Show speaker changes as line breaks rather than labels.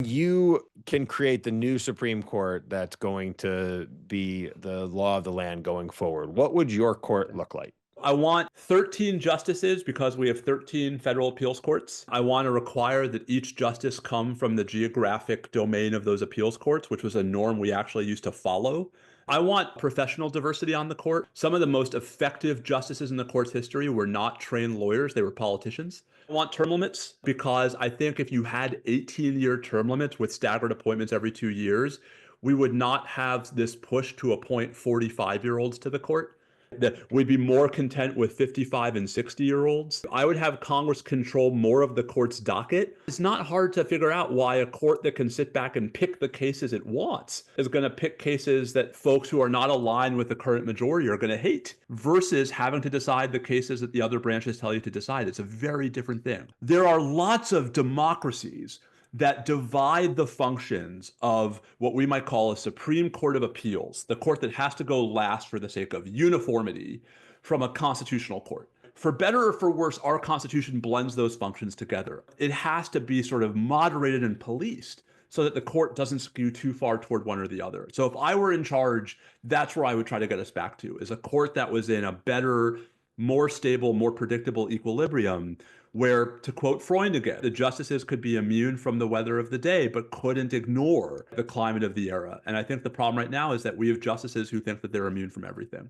You can create the new Supreme Court that's going to be the law of the land going forward. What would your court look like?
I want 13 justices because we have 13 federal appeals courts. I want to require that each justice come from the geographic domain of those appeals courts, which was a norm we actually used to follow. I want professional diversity on the court. Some of the most effective justices in the court's history were not trained lawyers, they were politicians. I want term limits because I think if you had 18-year term limits with staggered appointments every 2 years, we would not have this push to appoint 45-year-olds to the court. That we'd be more content with 55 and 60-year-olds. I would have Congress control more of the court's docket. It's not hard to figure out why a court that can sit back and pick the cases it wants is going to pick cases that folks who are not aligned with the current majority are going to hate versus having to decide the cases that the other branches tell you to decide. It's a very different thing. There are lots of democracies that divide the functions of what we might call a Supreme Court of Appeals, the court that has to go last for the sake of uniformity, from a constitutional court. For better or for worse, our Constitution blends those functions together. It has to be sort of moderated and policed so that the court doesn't skew too far toward one or the other. So if I were in charge, that's where I would try to get us back to, is a court that was in a better, more stable, more predictable equilibrium where, to quote Freud again, the justices could be immune from the weather of the day, but couldn't ignore the climate of the era. And I think the problem right now is that we have justices who think that they're immune from everything.